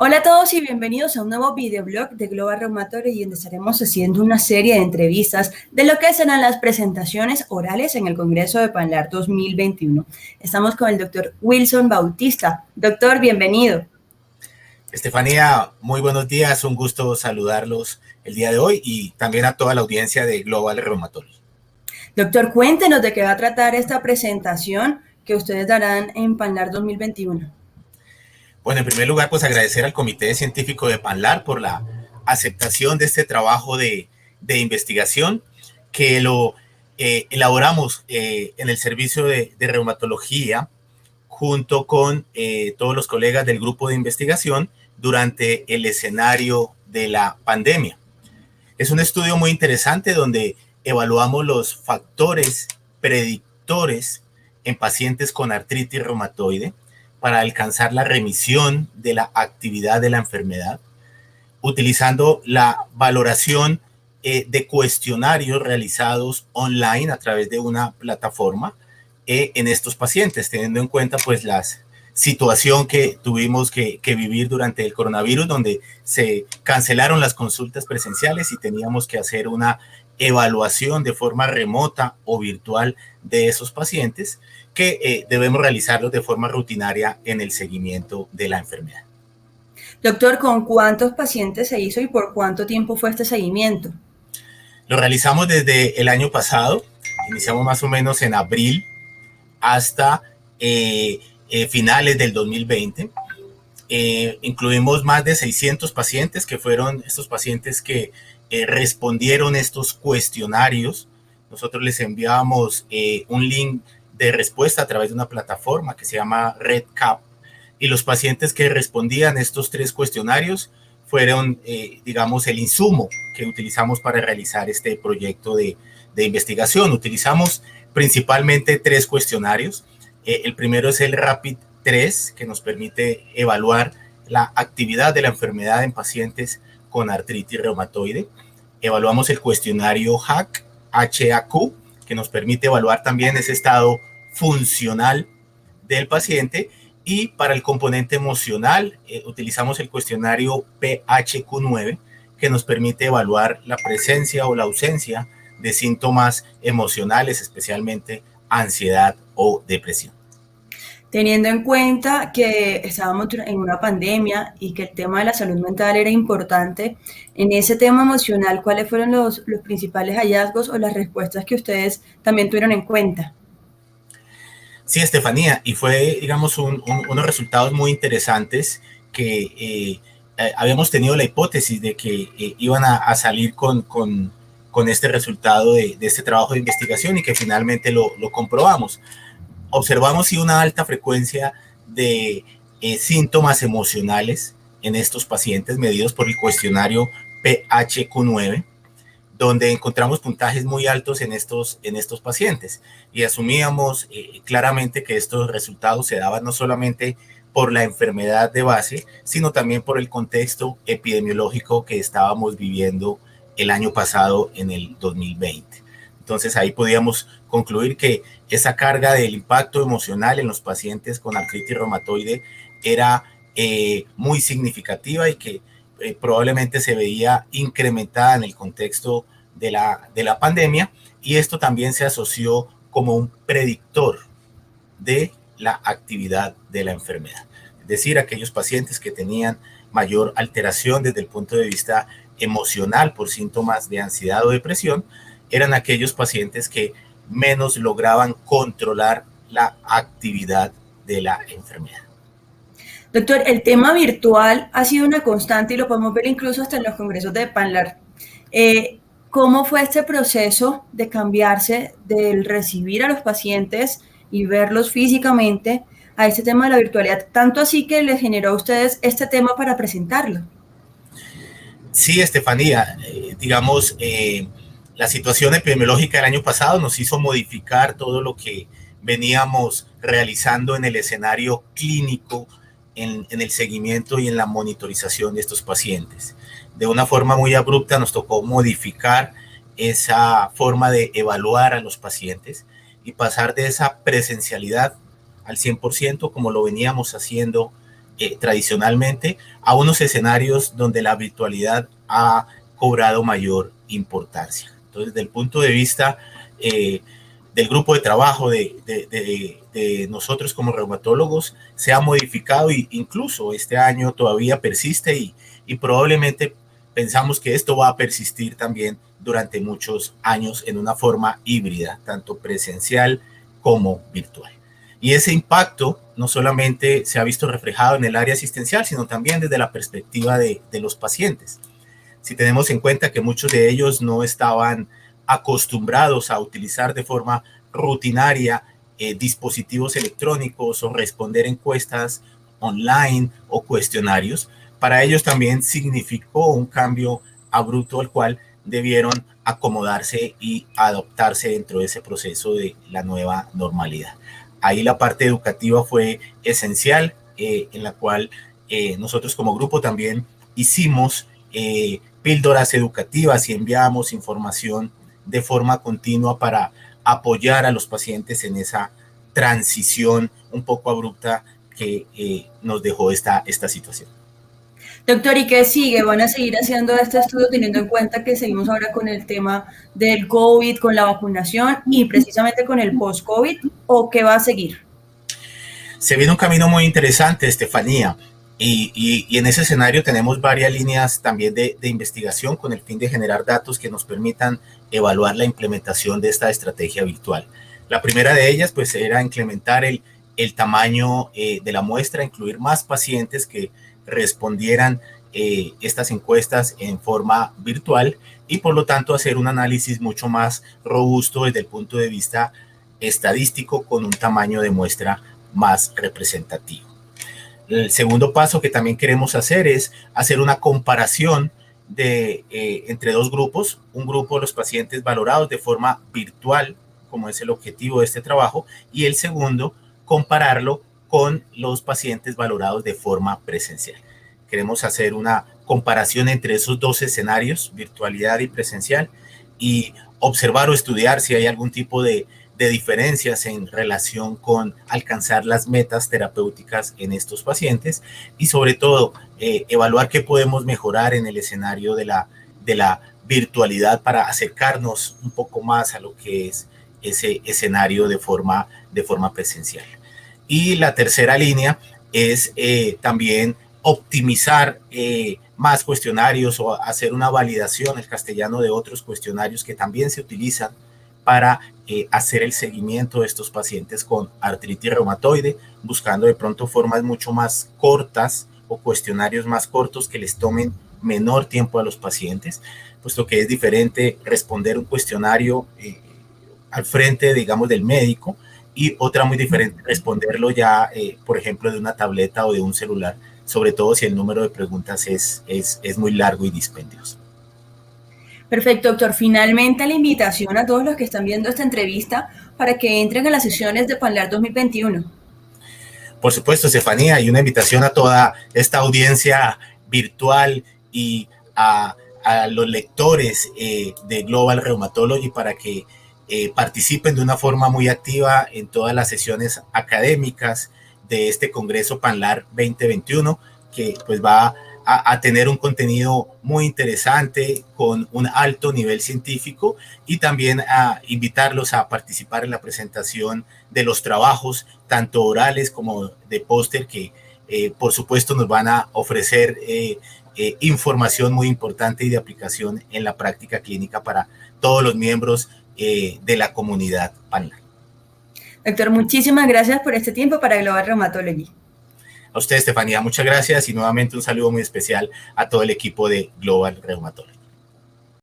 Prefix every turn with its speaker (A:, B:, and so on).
A: Hola a todos y bienvenidos a un nuevo videoblog de Global Rheumatoid, donde estaremos haciendo una serie de entrevistas de lo que serán las presentaciones orales en el Congreso de PANLAR 2021. Estamos con el doctor Wilson Bautista. Doctor, bienvenido.
B: Estefanía, muy buenos días, un gusto saludarlos el día de hoy y también a toda la audiencia de Global Rheumatoid.
A: Doctor, cuéntenos de qué va a tratar esta presentación que ustedes darán en PANLAR 2021.
B: Bueno, en primer lugar, pues agradecer al Comité Científico de PANLAR por la aceptación de este trabajo de investigación que lo elaboramos en el servicio de reumatología junto con todos los colegas del grupo de investigación durante el escenario de la pandemia. Es un estudio muy interesante donde evaluamos los factores predictores en pacientes con artritis reumatoide para alcanzar la remisión de la actividad de la enfermedad, utilizando la valoración de cuestionarios realizados online a través de una plataforma en estos pacientes, teniendo en cuenta pues la situación que tuvimos que vivir durante el coronavirus, donde se cancelaron las consultas presenciales y teníamos que hacer una evaluación de forma remota o virtual de esos pacientes que debemos realizarlos de forma rutinaria en el seguimiento de la enfermedad.
A: Doctor, ¿con cuántos pacientes se hizo y por cuánto tiempo fue este seguimiento?
B: Lo realizamos desde el año pasado, iniciamos más o menos en abril hasta finales del 2020. Incluimos más de 600 pacientes que fueron estos pacientes que respondieron estos cuestionarios. Nosotros les enviábamos un link de respuesta a través de una plataforma que se llama REDCap, y los pacientes que respondían estos 3 cuestionarios fueron, digamos, el insumo que utilizamos para realizar este proyecto de investigación. Utilizamos principalmente 3 cuestionarios. El primero es el RAPID-3, que nos permite evaluar la actividad de la enfermedad en pacientes con artritis reumatoide. Evaluamos el cuestionario HAQ, que nos permite evaluar también ese estado funcional del paciente. Y para el componente emocional, utilizamos el cuestionario PHQ-9, que nos permite evaluar la presencia o la ausencia de síntomas emocionales, especialmente ansiedad o depresión.
A: Teniendo en cuenta que estábamos en una pandemia y que el tema de la salud mental era importante, en ese tema emocional, ¿cuáles fueron los principales hallazgos o las respuestas que ustedes también tuvieron en cuenta?
B: Sí, Estefanía, y fue, digamos, unos resultados muy interesantes que habíamos tenido la hipótesis de que iban a salir con este resultado de este trabajo de investigación y que finalmente lo comprobamos. Observamos sí una alta frecuencia de síntomas emocionales en estos pacientes medidos por el cuestionario PHQ-9, donde encontramos puntajes muy altos en estos pacientes, y asumíamos claramente que estos resultados se daban no solamente por la enfermedad de base, sino también por el contexto epidemiológico que estábamos viviendo el año pasado en el 2020. Entonces ahí podíamos concluir que esa carga del impacto emocional en los pacientes con artritis reumatoide era muy significativa y que probablemente se veía incrementada en el contexto de la pandemia, y esto también se asoció como un predictor de la actividad de la enfermedad. Es decir, aquellos pacientes que tenían mayor alteración desde el punto de vista emocional por síntomas de ansiedad o depresión eran aquellos pacientes que menos lograban controlar la actividad de la enfermedad.
A: Doctor, el tema virtual ha sido una constante y lo podemos ver incluso hasta en los congresos de PANLAR. ¿Cómo fue este proceso de cambiarse del recibir a los pacientes y verlos físicamente a este tema de la virtualidad? Tanto así que les generó a ustedes este tema para presentarlo.
B: Sí, Estefanía, digamos, la situación epidemiológica del año pasado nos hizo modificar todo lo que veníamos realizando en el escenario clínico, en el seguimiento y en la monitorización de estos pacientes. De una forma muy abrupta nos tocó modificar esa forma de evaluar a los pacientes y pasar de esa presencialidad al 100% como lo veníamos haciendo tradicionalmente a unos escenarios donde la virtualidad ha cobrado mayor importancia. Entonces, desde el punto de vista del grupo de trabajo de nosotros como reumatólogos, se ha modificado e incluso este año todavía persiste y probablemente pensamos que esto va a persistir también durante muchos años en una forma híbrida, tanto presencial como virtual. Y ese impacto no solamente se ha visto reflejado en el área asistencial, sino también desde la perspectiva de los pacientes. Si tenemos en cuenta que muchos de ellos no estaban acostumbrados a utilizar de forma rutinaria dispositivos electrónicos o responder encuestas online o cuestionarios, para ellos también significó un cambio abrupto al cual debieron acomodarse y adaptarse dentro de ese proceso de la nueva normalidad. Ahí la parte educativa fue esencial, en la cual nosotros como grupo también hicimos píldoras educativas y enviamos información de forma continua para apoyar a los pacientes en esa transición un poco abrupta que nos dejó esta situación.
A: Doctor, ¿y qué sigue? ¿Van a seguir haciendo este estudio teniendo en cuenta que seguimos ahora con el tema del COVID, con la vacunación y precisamente con el post-COVID? ¿O qué va a seguir?
B: Se viene un camino muy interesante, Estefanía, y en ese escenario tenemos varias líneas también de investigación con el fin de generar datos que nos permitan evaluar la implementación de esta estrategia virtual. La primera de ellas pues era incrementar el tamaño de la muestra, incluir más pacientes que respondieran estas encuestas en forma virtual y por lo tanto hacer un análisis mucho más robusto desde el punto de vista estadístico con un tamaño de muestra más representativo. El segundo paso que también queremos hacer es hacer una comparación entre dos grupos, un grupo de los pacientes valorados de forma virtual, como es el objetivo de este trabajo, y el segundo, compararlo con los pacientes valorados de forma presencial. Queremos hacer una comparación entre esos dos escenarios, virtualidad y presencial, y observar o estudiar si hay algún tipo de diferencias en relación con alcanzar las metas terapéuticas en estos pacientes y sobre todo evaluar qué podemos mejorar en el escenario de la virtualidad para acercarnos un poco más a lo que es ese escenario de forma presencial. Y la tercera línea es también optimizar más cuestionarios o hacer una validación en castellano de otros cuestionarios que también se utilizan para hacer el seguimiento de estos pacientes con artritis reumatoide, buscando de pronto formas mucho más cortas o cuestionarios más cortos que les tomen menor tiempo a los pacientes, puesto que es diferente responder un cuestionario al frente, digamos, del médico y otra muy diferente responderlo ya, por ejemplo, de una tableta o de un celular, sobre todo si el número de preguntas es muy largo y dispendioso.
A: Perfecto, doctor. Finalmente, la invitación a todos los que están viendo esta entrevista para que entren a las sesiones de PANLAR 2021.
B: Por supuesto, Estefanía, y una invitación a toda esta audiencia virtual y a los lectores de Global Rheumatology para que participen de una forma muy activa en todas las sesiones académicas de este Congreso PANLAR 2021, que pues va a tener un contenido muy interesante con un alto nivel científico y también a invitarlos a participar en la presentación de los trabajos, tanto orales como de póster, que por supuesto nos van a ofrecer información muy importante y de aplicación en la práctica clínica para todos los miembros de la comunidad PANLAR.
A: Doctor, muchísimas gracias por este tiempo para Global Rheumatology.
B: A usted, Estefanía, muchas gracias y nuevamente un saludo muy especial a todo el equipo de Global Rheumatology.